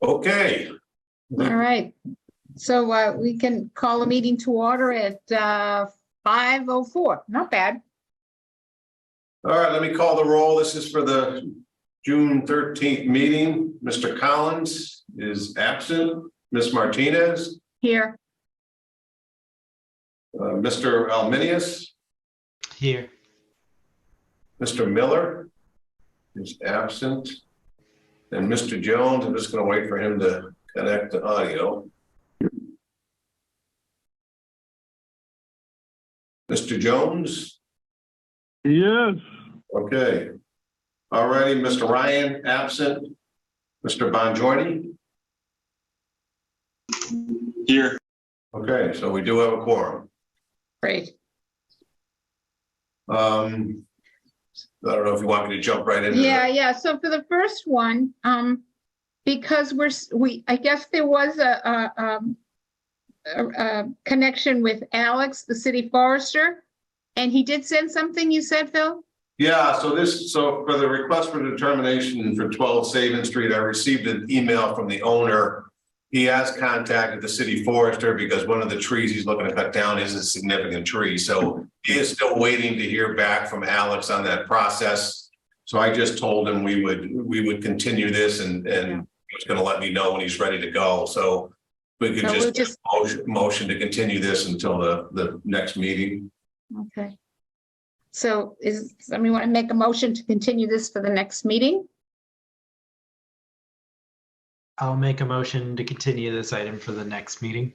Okay. All right. So we can call a meeting to order at 5:04. Not bad. All right, let me call the roll. This is for the June 13th meeting. Mr. Collins is absent. Ms. Martinez, Here. Mr. Alminius, Here. Mr. Miller is absent. And Mr. Jones, I'm just going to wait for him to connect the audio. Mr. Jones? Yes. Okay. All righty, Mr. Ryan, absent. Mr. Bongiorni? Here. Okay, so we do have a quorum. Great. I don't know if you want me to jump right into Yeah. So for the first one, because I guess there was a connection with Alex, the city forester, and he did send something, you said, Phil? Yeah, so for the request for determination for 12 Saban Street, I received an email from the owner. He has contacted the city forester because one of the trees he's looking to cut down is a significant tree. So he is still waiting to hear back from Alex on that process. So I just told him we would continue this and he was going to let me know when he's ready to go. So we could just motion to continue this until the next meeting. Okay. So does somebody want to make a motion to continue this for the next meeting? I'll make a motion to continue this item for the next meeting.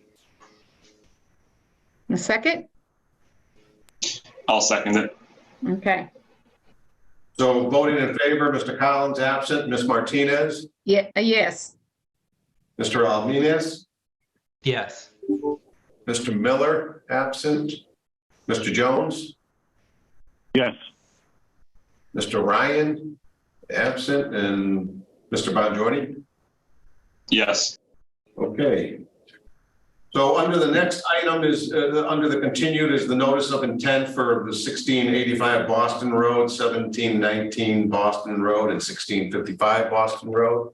A second? I'll second it. Okay. So voting in favor, Mr. Collins absent, Ms. Martinez, Yeah, yes. Mr. Almines, Yes. Mr. Miller absent, Mr. Jones, Yes. Mr. Ryan absent, and Mr. Bongiorni. Yes. Okay. So under the next item is under the continued is the notice of intent for the 1685 Boston Road, 1719 Boston Road, and 1655 Boston Road.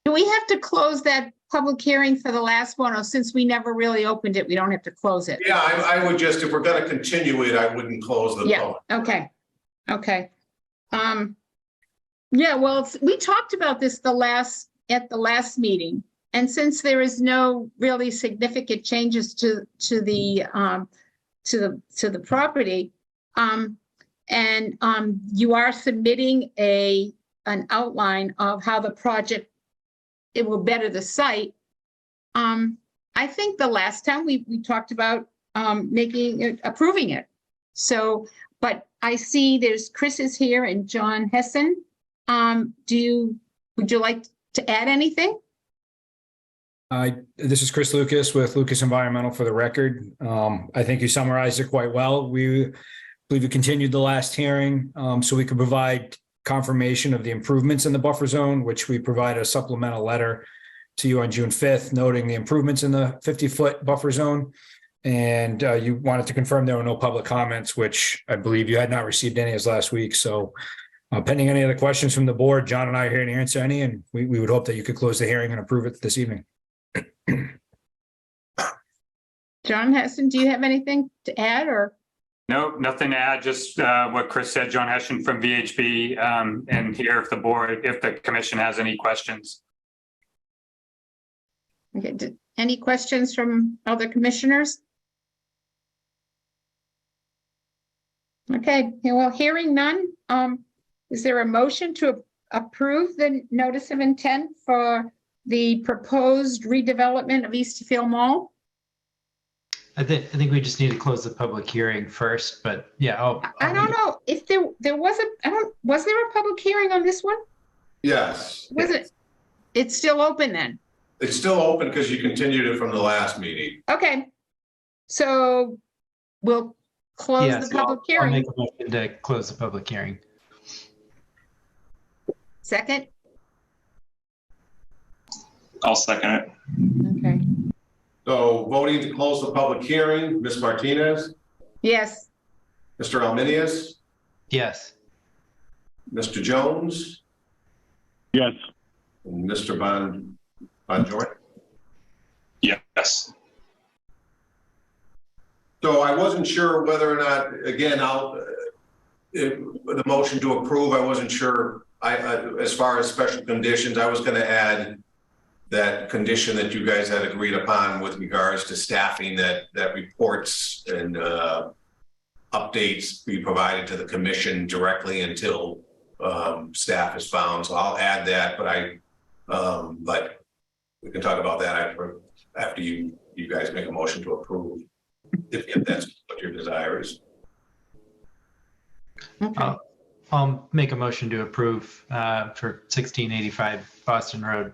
Do we have to close that public hearing for the last one, or since we never really opened it, we don't have to close it? Yeah, I would just, if we're going to continue it, I wouldn't close the Yeah, public. okay. Yeah, well, we talked about this at the last meeting, and since there is no really significant changes to the property, and you are submitting an outline of how the project it will better the site. I think the last time we talked about approving it. So, but I see there's Chris is here and John Hessen. Would you like to add anything? This is Chris Lucas with Lucas Environmental for the record. I think you summarized it quite well. We believe we continued the last hearing so we could provide confirmation of the improvements in the buffer zone, which we provide a supplemental letter to you on June 5th, noting the improvements in the 50-foot buffer zone. And you wanted to confirm there were no public comments, which I believe you had not received any as last week. So pending any other questions from the board, John and I are here to answer any, and we would hope that you could close the hearing and approve it this evening. John Hessen, do you have anything to add or? No, nothing to add, just what Chris said, John Heschen from VHB, and here if the commission has any questions. Okay, any questions from other commissioners? Okay, well, hearing none, is there a motion to approve the notice of intent for the proposed redevelopment of Eastfield Mall? I think we just need to close the public hearing first, but yeah, I don't know if there was was there a public hearing on this one? Yes. Was it? It's still open then? It's still open because you continued it from the last meeting. Okay. So we'll close the public I'll hearing. make a motion to close the public hearing. Second? I'll second it. Okay. So voting to close the public hearing, Ms. Martinez, Yes. Mr. Alminius, Yes. Mr. Jones, Yes. and Mr. Bonjour. Yes. So I wasn't sure whether or not, again, the motion to approve, I wasn't sure, as far as special conditions, I was going to add that condition that you guys had agreed upon with regards to staffing, that reports and updates be provided to the commission directly until staff is found. So I'll add that, but we can talk about that after you guys make a motion to approve, if that's what your desire is. Okay. I'll make a motion to approve for 1685 Boston Road.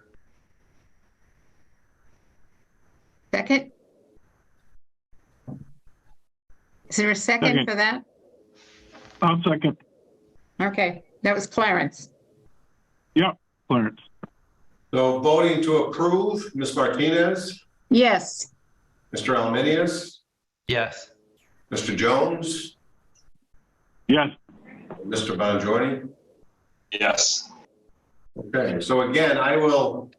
Second? Is there a second Second. for that? I'll second. Okay, that was Clarence. Clarence. So voting to approve, Ms. Martinez, Yes. Mr. Almenius, Yes. Mr. Jones, Yes. Mr. Bongiorni. Yes. Okay, so again, I will,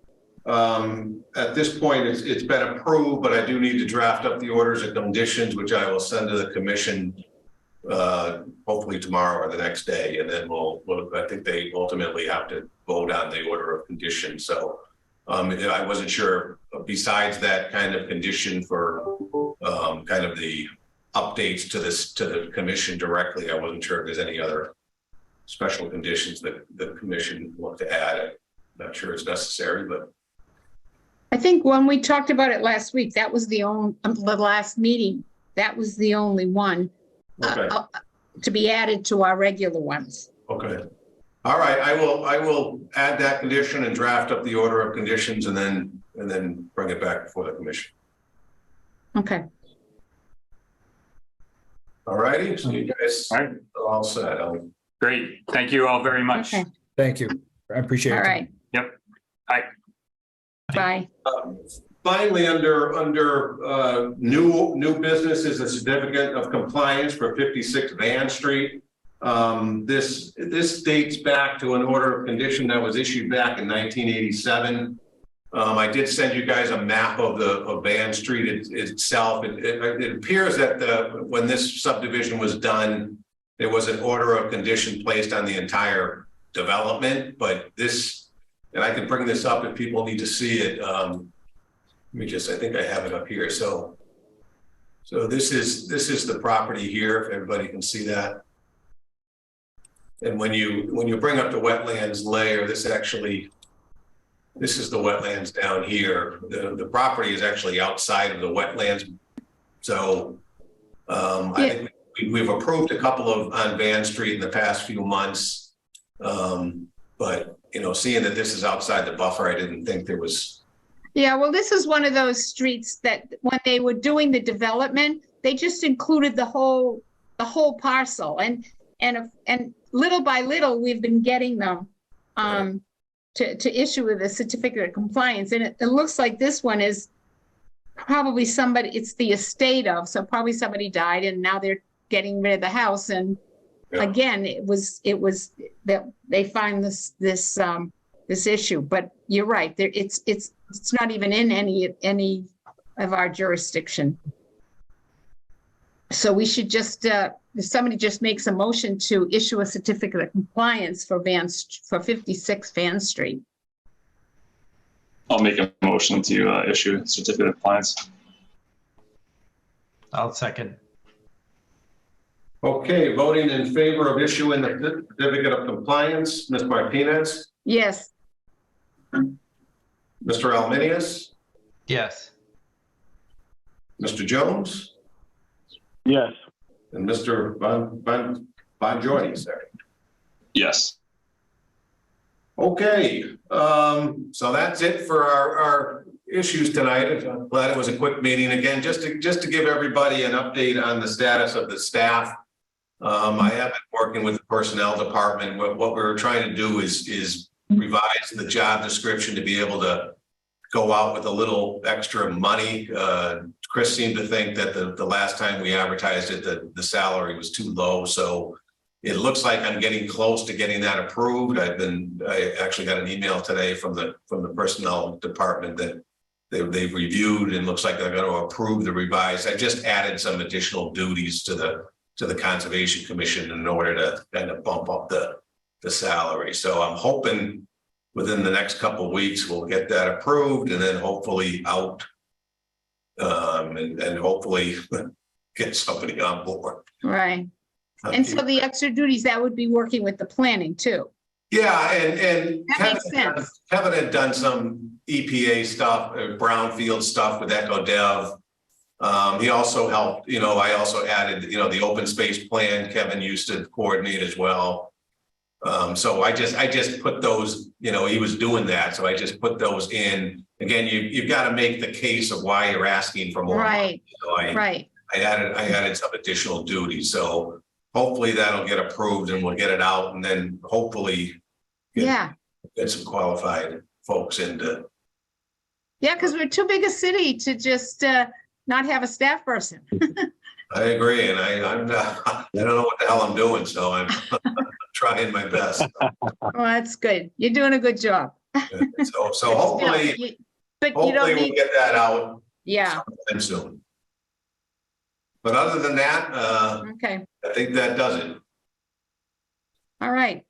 at this point, it's been approved, but I do need to draft up the orders and conditions, which I will send to the commission hopefully tomorrow or the next day, and then I think they ultimately have to vote on the order of conditions. So I wasn't sure, besides that kind of condition for kind of the updates to the commission directly, I wasn't sure if there's any other special conditions that the commission want to add. I'm not sure it's necessary, but I think when we talked about it last week, that was the last meeting, that was the only one okay. To be added to our regular ones. Okay. All right, I will add that condition and draft up the order of conditions and then bring it back before the commission. Okay. All righty, so you guys All right. are all set. Great. Thank you all very much. Okay. Thank you. I appreciate it. All right. Yep. Bye. Bye. Finally, under new business is a certificate of compliance for 56 Van Street. This dates back to an order of condition that was issued back in 1987. I did send you guys a map of Van Street itself. It appears that when this subdivision was done, there was an order of condition placed on the entire development, but this, and I can bring this up if people need to see it. Let me just, I think I have it up here. So this is the property here, if everybody can see that. And when you bring up the wetlands layer, this is the wetlands down here. The property is actually outside of the wetlands. So I think we've approved a couple on Van Street in the past few months. But seeing that this is outside the buffer, I didn't think there was. Yeah, well, this is one of those streets that when they were doing the development, they just included the whole parcel, and little by little we've been getting them to issue with a certificate of compliance, and it looks like this one is probably somebody, it's the estate of, so probably somebody died and now they're getting rid of the house, and again it was that they find this issue, but you're right, there it's not even in any of our jurisdiction. So we should just, if somebody just makes a motion to issue a certificate of compliance for 56 Van Street. I'll make a motion to issue a certificate of compliance. I'll second. Okay, voting in favor of issuing the certificate of compliance, Ms. Martinez, Yes. Mr. Almenius, Yes. Mr. Jones, Yes. and Mr. Bongiorni, sorry. Yes. Okay, so that's it for our issues tonight. I'm glad it was a quick meeting. Again, just to give everybody an update on the status of the staff. I have been working with the personnel department. What we're trying to do is revise the job description to be able to go out with a little extra money. Chris seemed to think that the last time we advertised it, the salary was too low. So It looks like I'm getting close to getting that approved. I actually got an email today from the personnel department that they've reviewed and looks like they're going to approve the revised. I just added some additional duties to the Conservation Commission in order to kind of bump up the salary. So I'm hoping within the next couple of weeks, we'll get that approved and then hopefully out. And hopefully get somebody on board. Right. And so the extra duties, that would be working with the planning too. Yeah, and That makes sense. Kevin had done some EPA stuff, brownfield stuff with Echo Dev. He also helped, I also added, the open space plan Kevin used to coordinate as well. So I just put those, he was doing that. So I just put those in. Again, you've got to make the case of why you're asking for more. Right, right. I added some additional duties. So hopefully that'll get approved and we'll get it out and then hopefully get some qualified folks into. Yeah, because we're too big a city to just not have a staff person. I agree. And I don't know what the hell I'm doing. So I'm trying my best. Well, that's good. You're doing a good job. So hopefully, But you hopefully don't we'll need, get that out yeah, sometime soon. But other than that, okay, I think that does it. all right.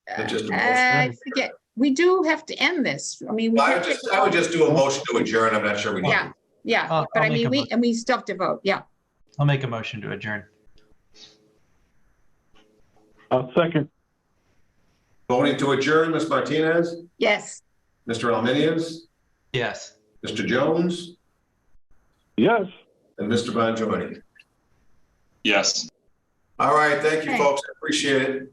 It's just a motion. I forget, we do have to end this. I mean, we I have to- would just do a motion to adjourn. I'm not sure we need. Yeah, yeah, I'll but I make mean, a we still have to vote, yeah. I'll make a motion to adjourn. I'll second. Voting to adjourn, Ms. Martinez, Yes, Mr. Alminius, Yes. Mr. Jones, Yes. and Mr. Bongiorno. Yes. All right, thank you, Okay. folks. I appreciate it.